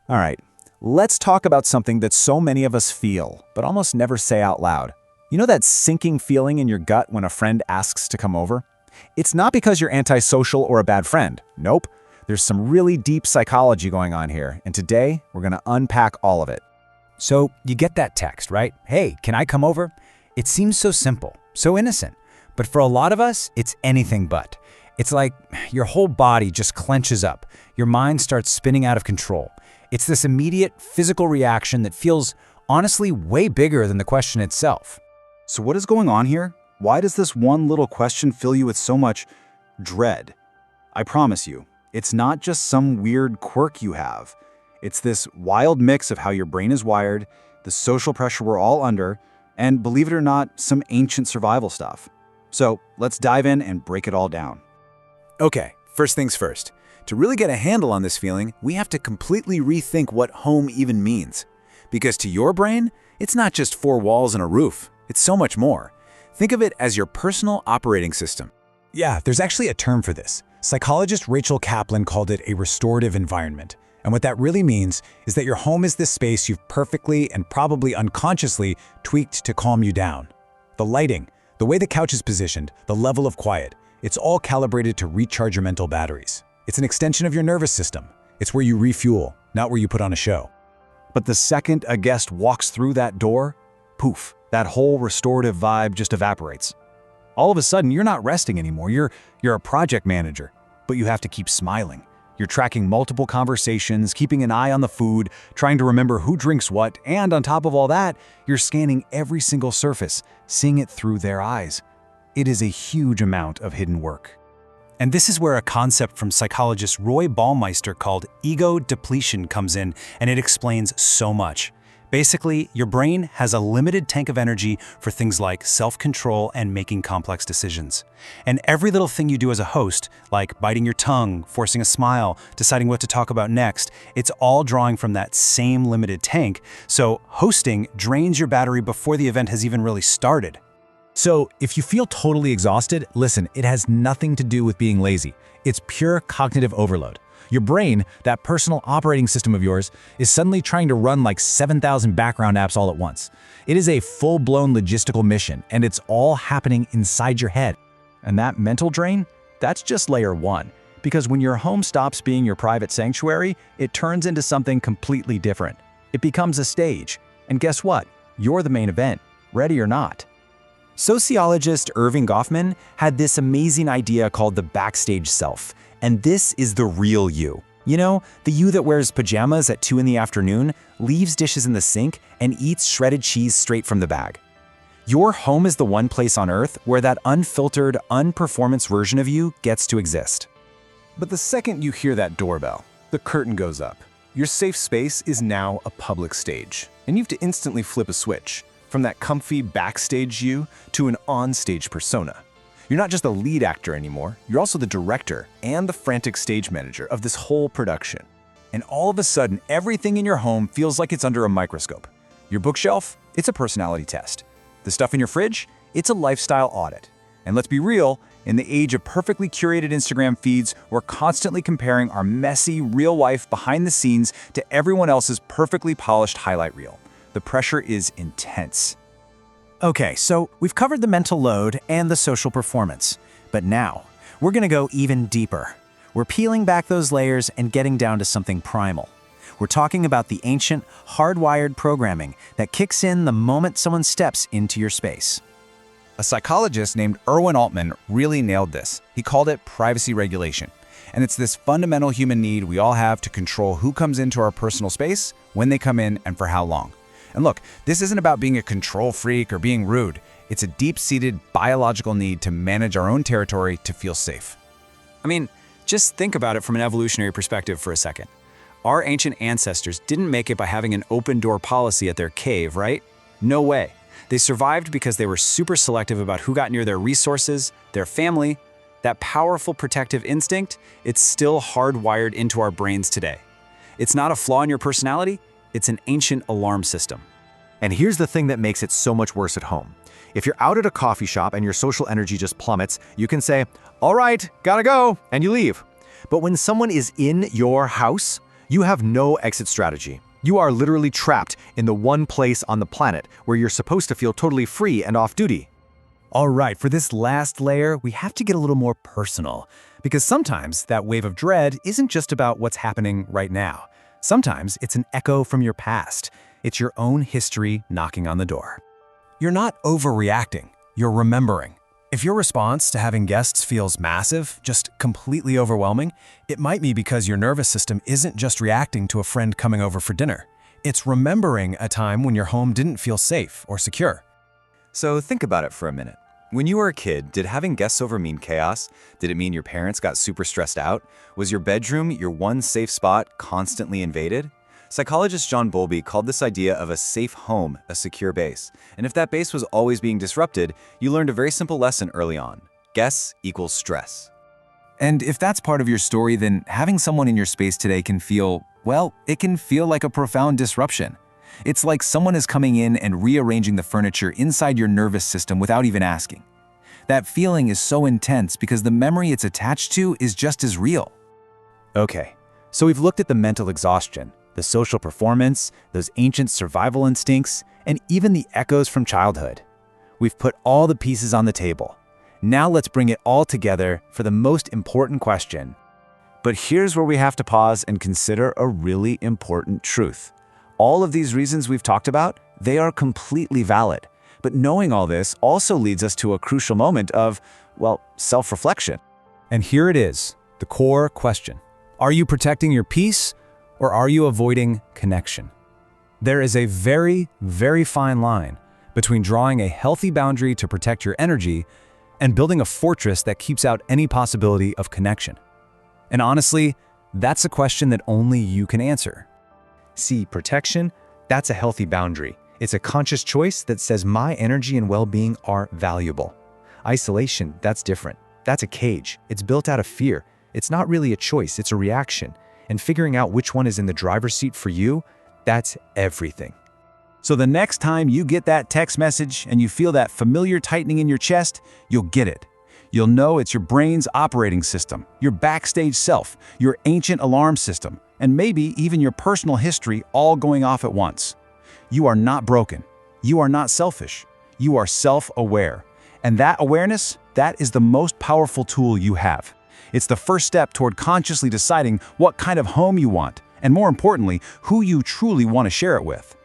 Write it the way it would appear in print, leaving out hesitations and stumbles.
All right, let's talk about something that so many of us feel, but almost never say out loud. You know that sinking feeling in your gut when a friend asks to come over? It's not because you're antisocial or a bad friend. Nope. There's some really deep psychology going on here, and today we're going to unpack all of it. So you get that text, right? Hey, can I come over? It seems so simple, so innocent. But for a lot of us, it's anything but. It's like your whole body just clenches up. Your mind starts spinning out of control. It's this immediate physical reaction that feels, honestly, way bigger than the question itself. So what is going on here? Why does this one little question fill you with so much dread? I promise you, it's not just some weird quirk you have. It's this wild mix of how your brain is wired, the social pressure we're all under, and believe it or not, some ancient survival stuff. So let's dive in and break it all down. Okay, first things first. To really get a handle on this feeling, we have to completely rethink what home even means. Because to your brain, it's not just four walls and a roof. It's so much more. Think of it as your personal operating system. Yeah, there's actually a term for this. Psychologist Rachel Kaplan called it a restorative environment. And what that really means is that your home is this space you've perfectly and probably unconsciously tweaked to calm you down. The lighting, the way the couch is positioned, the level of quiet, it's all calibrated to recharge your mental batteries. It's an extension of your nervous system. It's where you refuel, not where you put on a show. But the second a guest walks through that door, poof, that whole restorative vibe just evaporates. All of a sudden, you're not resting anymore. You're a project manager, but you have to keep smiling. You're tracking multiple conversations, keeping an eye on the food, trying to remember who drinks what, and on top of all that, you're scanning every single surface, seeing it through their eyes. It is a huge amount of hidden work. And this is where a concept from psychologist Roy Baumeister called ego depletion comes in, and it explains so much. Basically, your brain has a limited tank of energy for things like self-control and making complex decisions. And every little thing you do as a host, like biting your tongue, forcing a smile, deciding what to talk about next, it's all drawing from that same limited tank. So hosting drains your battery before the event has even really started. So, if you feel totally exhausted, listen, it has nothing to do with being lazy. It's pure cognitive overload. Your brain, that personal operating system of yours, is suddenly trying to run like 7,000 background apps all at once. It is a full-blown logistical mission, and it's all happening inside your head. And that mental drain, that's just layer one. Because when your home stops being your private sanctuary, it turns into something completely different. It becomes a stage. And guess what? You're the main event, ready or not. Sociologist Irving Goffman had this amazing idea called the backstage self, and this is the real you. You know, the you that wears pajamas at 2 in the afternoon, leaves dishes in the sink, and eats shredded cheese straight from the bag. Your home is the one place on earth where that unfiltered, unperformance version of you gets to exist. But the second you hear that doorbell, the curtain goes up. Your safe space is now a public stage, and you have to instantly flip a switch from that comfy backstage you to an onstage persona. You're not just the lead actor anymore, you're also the director and the frantic stage manager of this whole production. And all of a sudden, everything in your home feels like it's under a microscope. Your bookshelf, it's a personality test. The stuff in your fridge, it's a lifestyle audit. And let's be real, in the age of perfectly curated Instagram feeds, we're constantly comparing our messy, real life behind the scenes to everyone else's perfectly polished highlight reel. The pressure is intense. Okay, so we've covered the mental load and the social performance. But now, we're gonna go even deeper. We're peeling back those layers and getting down to something primal. We're talking about the ancient, hardwired programming that kicks in the moment someone steps into your space. A psychologist named Erwin Altman really nailed this. He called it privacy regulation. And it's this fundamental human need we all have to control who comes into our personal space, when they come in, and for how long. And look, this isn't about being a control freak or being rude. It's a deep-seated biological need to manage our own territory to feel safe. I mean, just think about it from an evolutionary perspective for a second. Our ancient ancestors didn't make it by having an open-door policy at their cave, right? No way. They survived because they were super selective about who got near their resources, their family. That powerful protective instinct, it's still hardwired into our brains today. It's not a flaw in your personality, it's an ancient alarm system. And here's the thing that makes it so much worse at home. If you're out at a coffee shop and your social energy just plummets, you can say, "All right, gotta go," and you leave. But when someone is in your house, You have no exit strategy. You are literally trapped in the one place on the planet where you're supposed to feel totally free and off-duty. All right, for this last layer, we have to get a little more personal, because sometimes that wave of dread isn't just about what's happening right now. Sometimes it's an echo from your past. It's your own history knocking on the door. You're not overreacting, you're remembering. If your response to having guests feels massive, just completely overwhelming, it might be because your nervous system isn't just reacting to a friend coming over for dinner. It's remembering a time when your home didn't feel safe or secure. So think about it for a minute. When you were a kid, did having guests over mean chaos? Did it mean your parents got super stressed out? Was your bedroom your one safe spot constantly invaded? Psychologist John Bowlby called this idea of a safe home a secure base. And if that base was always being disrupted, you learned a very simple lesson early on. Guests equals stress. And if that's part of your story, then having someone in your space today can feel, well, it can feel like a profound disruption. It's like someone is coming in and rearranging the furniture inside your nervous system without even asking. That feeling is so intense because the memory it's attached to is just as real. Okay, so we've looked at the mental exhaustion, the social performance, those ancient survival instincts, and even the echoes from childhood. We've put all the pieces on the table. Now let's bring it all together for the most important question. But here's where we have to pause and consider a really important truth. All of these reasons we've talked about, they are completely valid. But knowing all this also leads us to a crucial moment of, well, self-reflection. And here it is, the core question. Are you protecting your peace, or are you avoiding connection? There is a very, very fine line between drawing a healthy boundary to protect your energy and building a fortress that keeps out any possibility of connection. And honestly, that's a question that only you can answer. See, protection, that's a healthy boundary. It's a conscious choice that says my energy and well-being are valuable. Isolation, that's different. That's a cage. It's built out of fear. It's not really a choice, it's a reaction. And figuring out which one is in the driver's seat for you, that's everything. So the next time you get that text message and you feel that familiar tightening in your chest, you'll get it. You'll know it's your brain's operating system, your backstage self, your ancient alarm system, and maybe even your personal history all going off at once. You are not broken. You are not selfish. You are self-aware. And that awareness, that is the most powerful tool you have. It's the first step toward consciously deciding what kind of home you want, and more importantly, who you truly want to share it with.